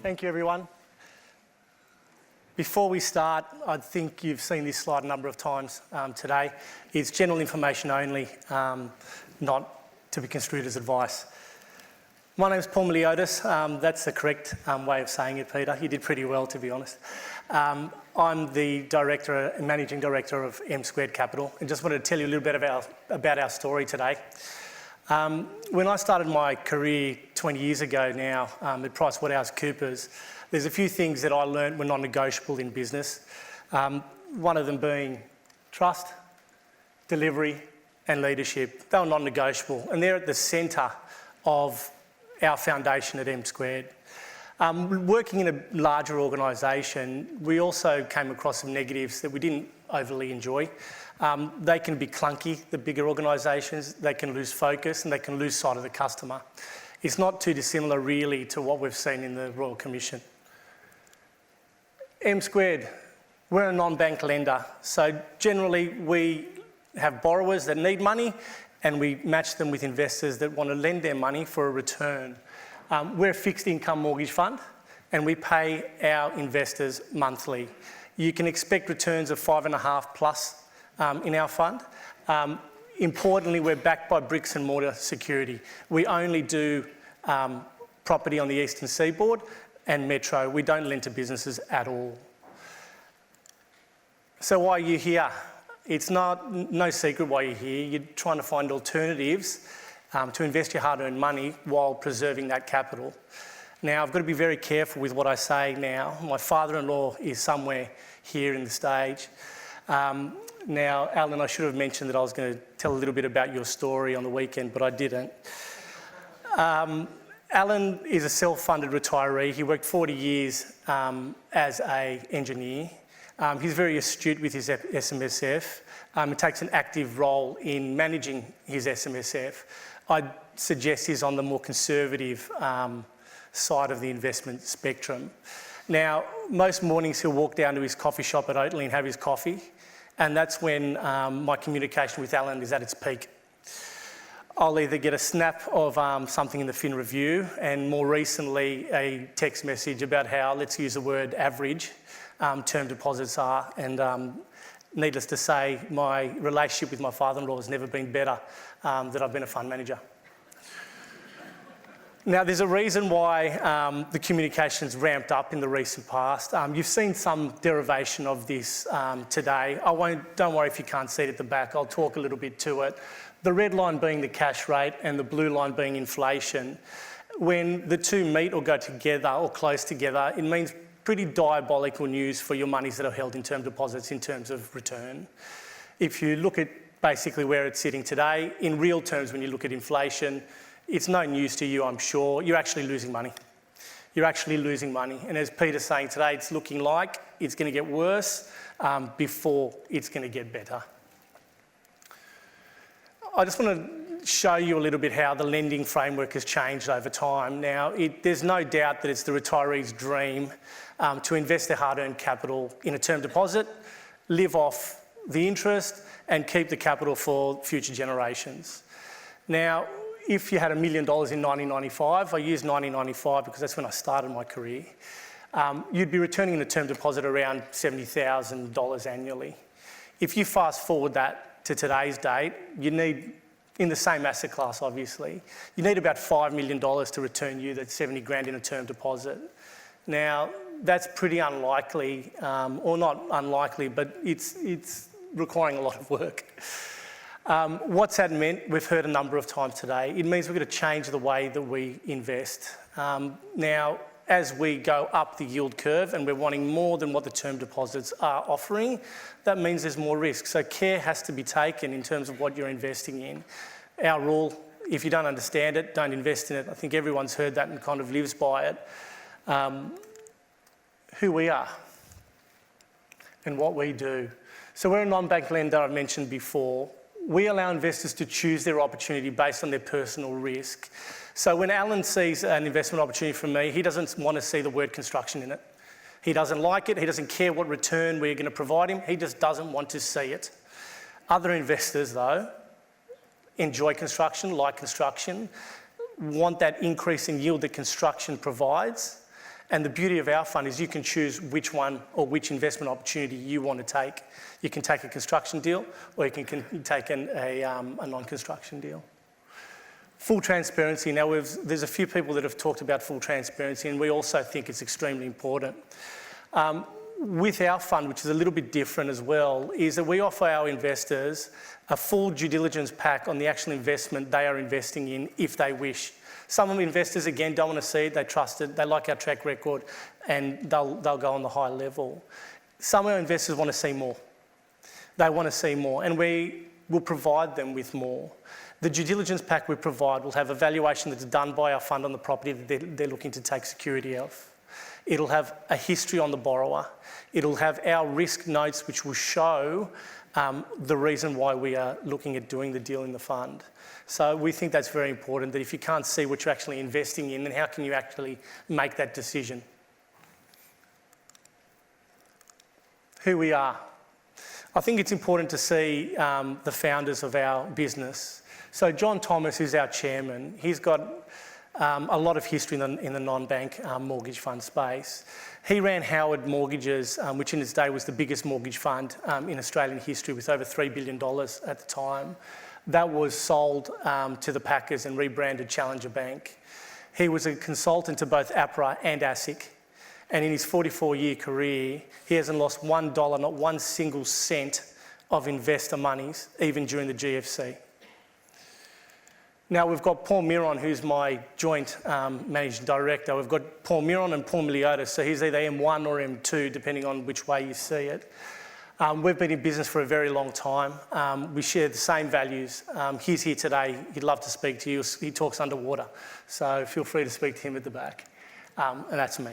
Thank you, everyone. Before we start, I think you've seen this slide a number of times today. It's general information only, not to be construed as advice. My name's Paul Myliotis. That's the correct way of saying it, Peter. You did pretty well, to be honest. I'm the director and managing director of MSquared Capital, and just wanted to tell you a little bit about our story today. When I started my career 20 years ago now at PricewaterhouseCoopers, there's a few things that I learned were non-negotiable in business. One of them being trust, delivery and leadership. They were non-negotiable, and they're at the centre of our foundation at MSquared. Working in a larger organisation, we also came across some negatives that we didn't overly enjoy. They can be clunky, the bigger organisations, they can lose focus and they can lose sight of the customer. It's not too dissimilar really to what we've seen in the Royal Commission. MSquared, we're a non-bank lender, so generally we have borrowers that need money and we match them with investors that want to lend their money for a return. We're a fixed income mortgage fund and we pay our investors monthly. You can expect returns of 5.5 plus in our fund. Importantly, we're backed by bricks and mortar security. We only do property on the eastern seaboard and metro. We don't lend to businesses at all. So why are you here? It's no secret why you're here. You're trying to find alternatives to invest your hard-earned money while preserving that capital. Now, I've got to be very careful with what I say now. My father-in-law is somewhere here in the stage. Now, Alan, I should have mentioned that I was going to tell a little bit about your story on the weekend, but I didn't. Alan is a self-funded retiree. He worked 40 years as an engineer. He's very astute with his SMSF. He takes an active role in managing his SMSF. I'd suggest he's on the more conservative side of the investment spectrum. Now, most mornings he'll walk down to his coffee shop at Oatley and have his coffee, and that's when my communication with Alan is at its peak. I'll either get a snap of something in the Fin Review, and more recently a text message about how, let's use the word average, term deposits are, and needless to say, my relationship with my father-in-law has never been better that I've been a fund manager. Now, there's a reason why the communication's ramped up in the recent past. You've seen some derivation of this today. Don't worry if you can't see it at the back, I'll talk a little bit to it. The red line being the cash rate and the blue line being inflation. When the two meet or go together or close together, it means pretty diabolical news for your monies that are held in term deposits in terms of return. If you look at basically where it's sitting today, in real terms when you look at inflation, it's no news to you, I'm sure. You're actually losing money. You're actually losing money. And as Peter's saying today, it's looking like it's going to get worse before it's going to get better. I just want to show you a little bit how the lending framework has changed over time. Now, there's no doubt that it's the retiree's dream to invest their hard-earned capital in a term deposit, live off the interest and keep the capital for future generations. Now, if you had $1 million in 1995, I use 1995 because that's when I started my career, you'd be returning in a term deposit around $70,000 annually. If you fast forward that to today's date, you need, in the same asset class obviously, you need about $5 million to return you that 70 grand in a term deposit. Now, that's pretty unlikely, or not unlikely, but it's requiring a lot of work. What's that meant? We've heard a number of times today. It means we're going to change the way that we invest. Now, as we go up the yield curve and we're wanting more than what the term deposits are offering, that means there's more risk. So care has to be taken in terms of what you're investing in. Our rule, if you don't understand it, don't invest in it. I think everyone's heard that and kind of lives by it. Who we are and what we do. So we're a non-bank lender, I've mentioned before. We allow investors to choose their opportunity based on their personal risk. So when Alan sees an investment opportunity from me, he doesn't want to see the word construction in it. He doesn't like it, he doesn't care what return we're going to provide him, he just doesn't want to see it. Other investors, though, enjoy construction, like construction, want that increase in yield that construction provides, And the beauty of our fund is you can choose which one or which investment opportunity you want to take. You can take a construction deal, or you can take a non-construction deal. Full transparency. Now, there's a few people that have talked about full transparency, and we also think it's extremely important. With our fund, which is a little bit different as well, is that we offer our investors a full due diligence pack on the actual investment they are investing in if they wish. Some investors, again, don't want to see it, they trust it, they like our track record, and they'll go on the high level. Some of our investors want to see more. They want to see more, and we will provide them with more. The due diligence pack we provide will have a valuation that's done by our fund on the property that they're looking to take security of. It'll have a history on the borrower. It'll have our risk notes, which will show the reason why we are looking at doing the deal in the fund. So we think that's very important, that if you can't see what you're actually investing in, then how can you actually make that decision? Who we are. I think it's important to see the founders of our business. So John Thomas is our chairman. He's got a lot of history in the non-bank mortgage fund space. He ran Howard Mortgages, which in its day was the biggest mortgage fund in Australian history, with over $3 billion at the time. That was sold to the Packers and rebranded Challenger Bank. He was a consultant to both APRA and ASIC. And in his 44-year career, he hasn't lost $1, not one single cent of investor monies, even during the GFC. Now, we've got Paul Miron, who's my joint managing director. We've got Paul Miron and Paul Myliotis, so he's either M1 or M2, depending on which way you see it. We've been in business for a very long time. We share the same values. He's here today. He'd love to speak to you. He talks underwater, so feel free to speak to him at the back. And that's me.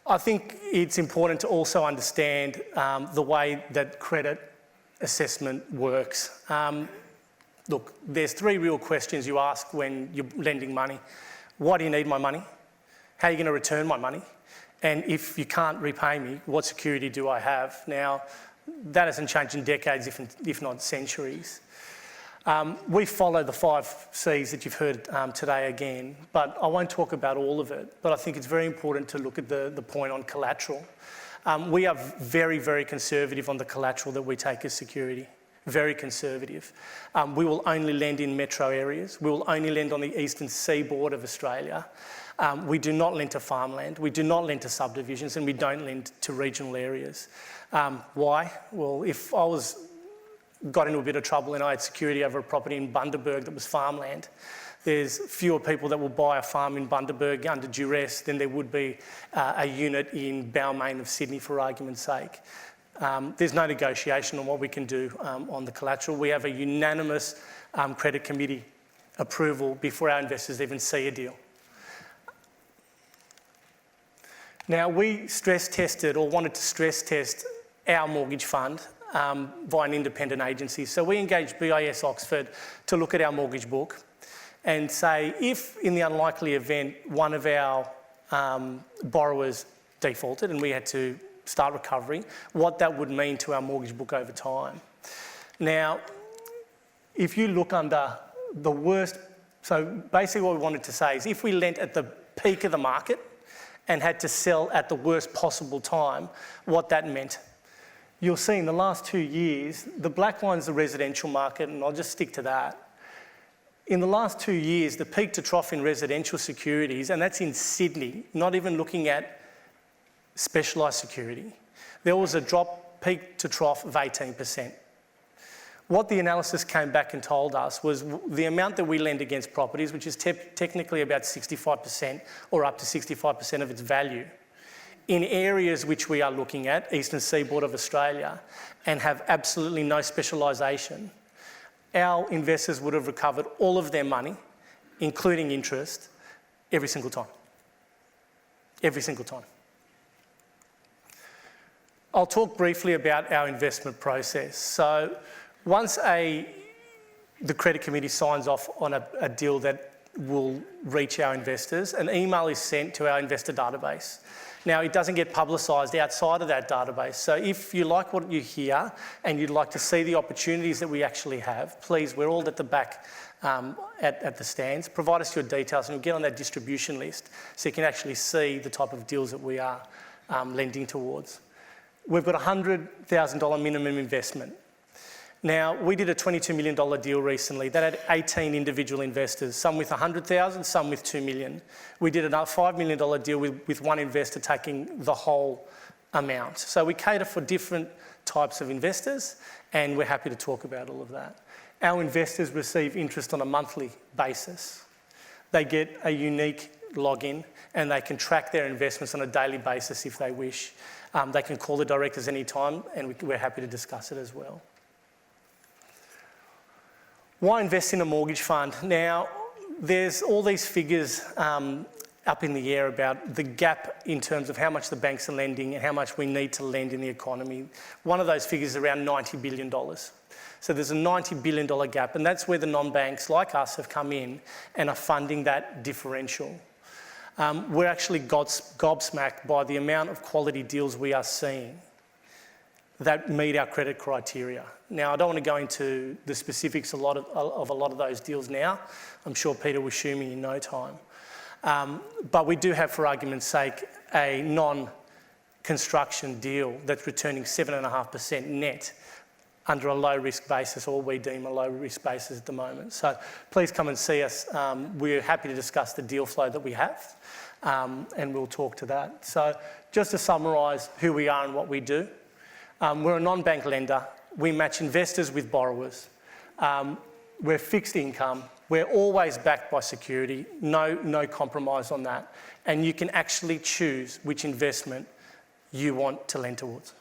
I think it's important to also understand the way that credit assessment works. Look, there's three real questions you ask when you're lending money. Why do you need my money? How are you going to return my money? And if you can't repay me, what security do I have? Now, that hasn't changed in decades, if not centuries. We follow the 5 C's that you've heard today again, but I won't talk about all of it. But I think it's very important to look at the point on collateral. We are very, very conservative on the collateral that we take as security. Very conservative. We will only lend in metro areas. We will only lend on the eastern seaboard of Australia. We do not lend to farmland. We do not lend to subdivisions, and we don't lend to regional areas. Why? Well, if I got into a bit of trouble and I had security over a property in Bundaberg that was farmland, there's fewer people that will buy a farm in Bundaberg under duress than there would be a unit in Balmain of Sydney, for argument's sake. There's no negotiation on what we can do on the collateral. We have a unanimous credit committee approval before our investors even see a deal. Now, we stress tested, or wanted to stress test, our mortgage fund by an independent agency. So we engaged BIS Oxford to look at our mortgage book and say, if in the unlikely event one of our borrowers defaulted and we had to start recovery, what that would mean to our mortgage book over time. Now, if you look under the worst, so basically what we wanted to say is, if we lent at the peak of the market and had to sell at the worst possible time, what that meant. You'll see in the last 2 years, the black line's the residential market, and I'll just stick to that. In the last 2 years, the peak to trough in residential securities, and that's in Sydney, not even looking at specialised security, there was a drop peak to trough of 18%. What the analysis came back and told us was the amount that we lend against properties, which is technically about 65% or up to 65% of its value, in areas which we are looking at, eastern seaboard of Australia, and have absolutely no specialisation, our investors would have recovered all of their money, including interest, every single time. Every single time. I'll talk briefly about our investment process. So once the credit committee signs off on a deal that will reach our investors, an email is sent to our investor database. Now, it doesn't get publicised outside of that database. So if you like what you hear and you'd like to see the opportunities that we actually have, please, we're all at the back at the stands. Provide us your details and we'll get on that distribution list so you can actually see the type of deals that we are lending towards. We've got a $100,000 minimum investment. Now, we did a $22 million deal recently that had 18 individual investors, some with 100,000, some with 2 million. We did another $5 million deal with one investor taking the whole amount. So we cater for different types of investors, and we're happy to talk about all of that. Our investors receive interest on a monthly basis. They get a unique login and they can track their investments on a daily basis if they wish. They can call the directors anytime, and we're happy to discuss it as well. Why invest in a mortgage fund? Now, there's all these figures up in the air about the gap in terms of how much the banks are lending and how much we need to lend in the economy. One of those figures is around $90 billion. So there's a $90 billion gap, and that's where the non-banks like us have come in and are funding that differential. We're actually gobsmacked by the amount of quality deals we are seeing that meet our credit criteria. Now, I don't want to go into the specifics of a lot of those deals now. I'm sure Peter will show me in no time. But we do have, for argument's sake, a non-construction deal that's returning 7.5% net under a low-risk basis, or we deem a low-risk basis at the moment. So please come and see us. We're happy to discuss the deal flow that we have, and we'll talk to that. So just to summarise who we are and what we do, we're a non-bank lender. We match investors with borrowers. We're fixed income. We're always backed by security, no compromise on that. And you can actually choose which investment you want to lend towards.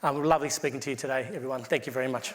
Lovely speaking to you today, everyone. Thank you very much.